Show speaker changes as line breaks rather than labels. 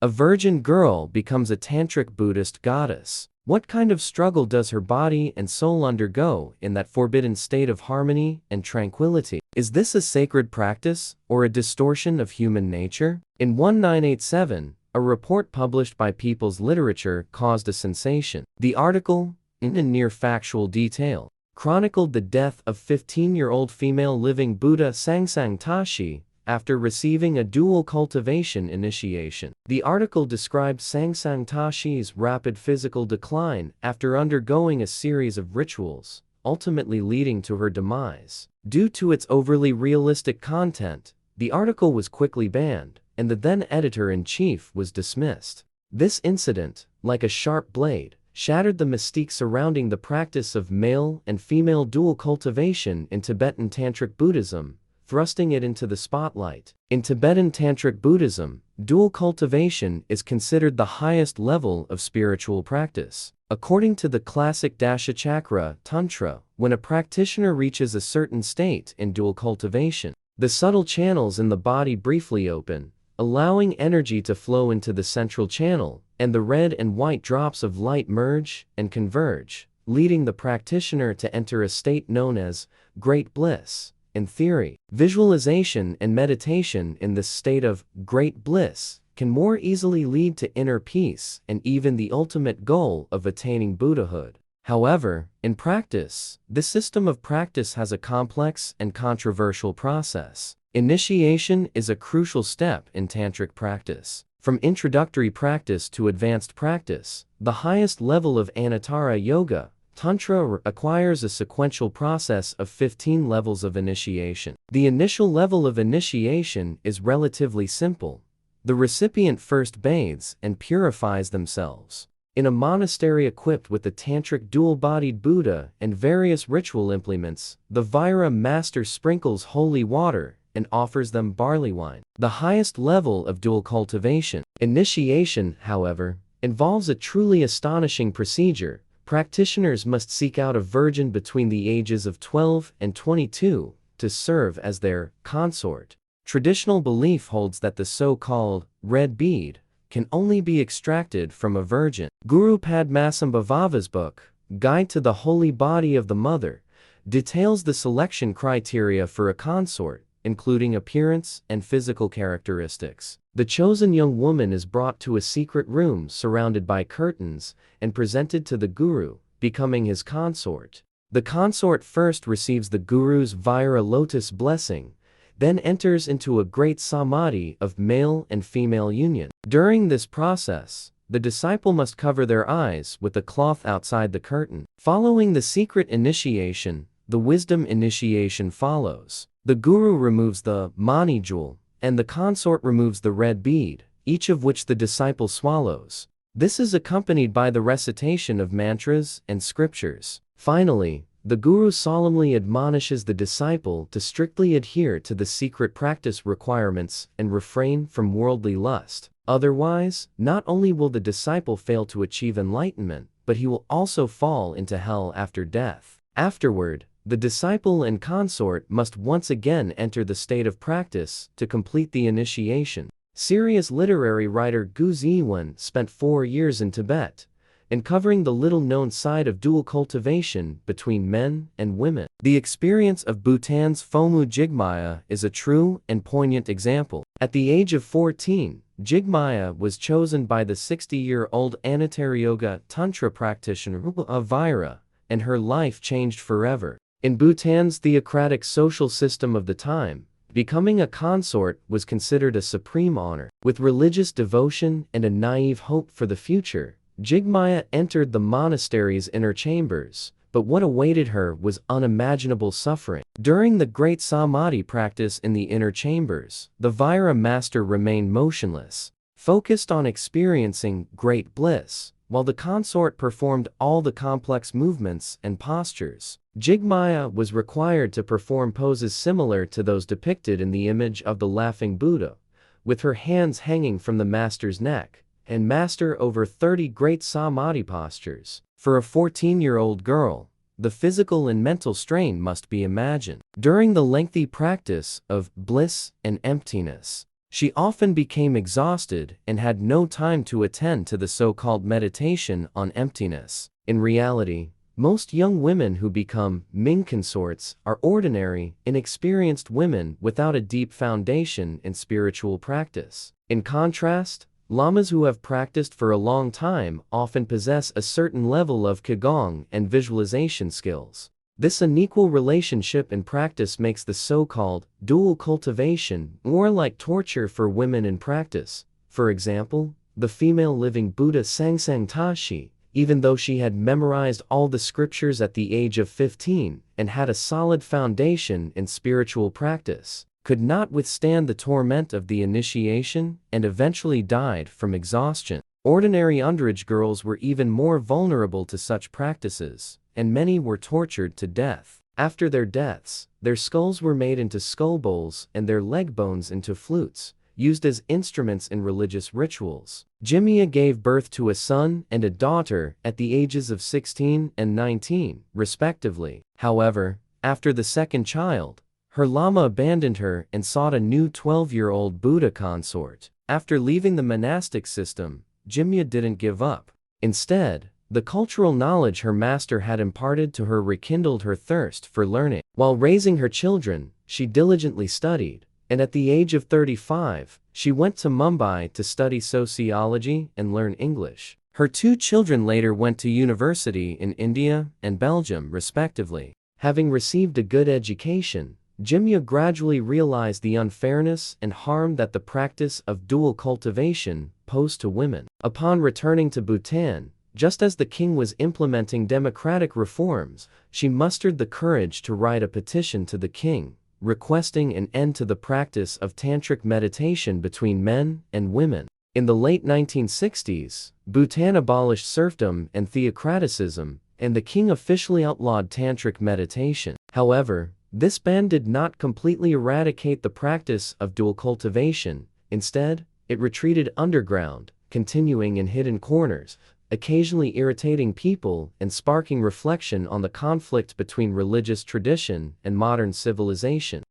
A virgin girl becomes a Tantric Buddhist goddess. What kind of struggle does her body and soul undergo in that forbidden state of harmony and tranquility? Is this a sacred practice or a distortion of human nature? In 1987, a report published by People's Literature caused a sensation. The article, in near factual detail, chronicled the death of 15-year-old female living Buddha Sangsang Tashi after receiving a dual cultivation initiation. The article described Sangsang Tashi's rapid physical decline after undergoing a series of rituals, ultimately leading to her demise. Due to its overly realistic content, the article was quickly banned, and the then editor-in-chief was dismissed. This incident, like a sharp blade, shattered the mystique surrounding the practice of male and female dual cultivation in Tibetan Tantric Buddhism, thrusting it into the spotlight. In Tibetan Tantric Buddhism, dual cultivation is considered the highest level of spiritual practice. According to the classic Dashachakra Tantra, when a practitioner reaches a certain state in dual cultivation, the subtle channels in the body briefly open, allowing energy to flow into the central channel, and the red and white drops of light merge and converge, leading the practitioner to enter a state known as great bliss. In theory, visualization and meditation in this state of great bliss can more easily lead to inner peace and even the ultimate goal of attaining Buddhahood. However, in practice, this system of practice has a complex and controversial process. Initiation is a crucial step in tantric practice. From introductory practice to advanced practice, the highest level of Anuttara Yoga, Tantra acquires a sequential process of 15 levels of initiation. The initial level of initiation is relatively simple. The recipient first bathes and purifies themselves in a monastery equipped with the Tantric dual-bodied Buddha and various ritual implements. The Vaira master sprinkles holy water and offers them barley wine, the highest level of dual cultivation. Initiation, however, involves a truly astonishing procedure. Practitioners must seek out a virgin between the ages of 12 and 22 to serve as their consort. Traditional belief holds that the so-called red bead can only be extracted from a virgin. Guru Padmasambhava's book, Guide to the Holy Body of the Mother, details the selection criteria for a consort, including appearance and physical characteristics. The chosen young woman is brought to a secret room surrounded by curtains and presented to the guru, becoming his consort. The consort first receives the guru's Vaira lotus blessing, then enters into a great samadhi of male and female union. During this process, the disciple must cover their eyes with a cloth outside the curtain. Following the secret initiation, the wisdom initiation follows. The guru removes the mani jewel, and the consort removes the red bead, each of which the disciple swallows. This is accompanied by the recitation of mantras and scriptures. Finally, the guru solemnly admonishes the disciple to strictly adhere to the secret practice requirements and refrain from worldly lust. Otherwise, not only will the disciple fail to achieve enlightenment, but he will also fall into hell after death. Afterward, the disciple and consort must once again enter the state of practice to complete the initiation. Serious literary writer Gu Ziwen spent 4 years in Tibet, uncovering the little-known side of dual cultivation between men and women. The experience of Bhutan's Phomu Jigmaya is a true and poignant example. At the age of 14, Jigmaya was chosen by the 60-year-old Anuttara Yoga Tantra practitioner Vaira, and her life changed forever. In Bhutan's theocratic social system of the time, becoming a consort was considered a supreme honor. With religious devotion and a naive hope for the future, Jigmaya entered the monastery's inner chambers, but what awaited her was unimaginable suffering. During the great samadhi practice in the inner chambers, the Vaira master remained motionless, focused on experiencing great bliss, while the consort performed all the complex movements and postures. Jigmaya was required to perform poses similar to those depicted in the image of the laughing Buddha, with her hands hanging from the master's neck, and master over 30 great samadhi postures. For a 14-year-old girl, the physical and mental strain must be imagined. During the lengthy practice of bliss and emptiness, She often became exhausted and had no time to attend to the so-called meditation on emptiness. In reality, most young women who become Ming consorts are ordinary, inexperienced women without a deep foundation in spiritual practice. In contrast, lamas who have practiced for a long time often possess a certain level of qigong and visualization skills. This unequal relationship in practice makes the so-called dual cultivation more like torture for women in practice. For example, the female living Buddha Sangsang Tashi, even though she had memorized all the scriptures at the age of 15 and had a solid foundation in spiritual practice, could not withstand the torment of the initiation and eventually died from exhaustion. Ordinary underage girls were even more vulnerable to such practices, and many were tortured to death. After their deaths, their skulls were made into skull bowls and their leg bones into flutes, used as instruments in religious rituals. Jimia gave birth to a son and a daughter at the ages of 16 and 19, respectively. However, after the second child, her lama abandoned her and sought a new 12-year-old Buddha consort. After leaving the monastic system, Jimia didn't give up. Instead, the cultural knowledge her master had imparted to her rekindled her thirst for learning. While raising her children, she diligently studied, and at the age of 35, she went to Mumbai to study sociology and learn English. Her two children later went to university in India and Belgium, respectively. Having received a good education, Jimia gradually realized the unfairness and harm that the practice of dual cultivation posed to women. Upon returning to Bhutan, just as the king was implementing democratic reforms, she mustered the courage to write a petition to the king, requesting an end to the practice of tantric meditation between men and women. In the late 1960s, Bhutan abolished serfdom and theocraticism, and the king officially outlawed tantric meditation. However, this ban did not completely eradicate the practice of dual cultivation. Instead, it retreated underground, continuing in hidden corners, occasionally irritating people and sparking reflection on the conflict between religious tradition and modern civilization.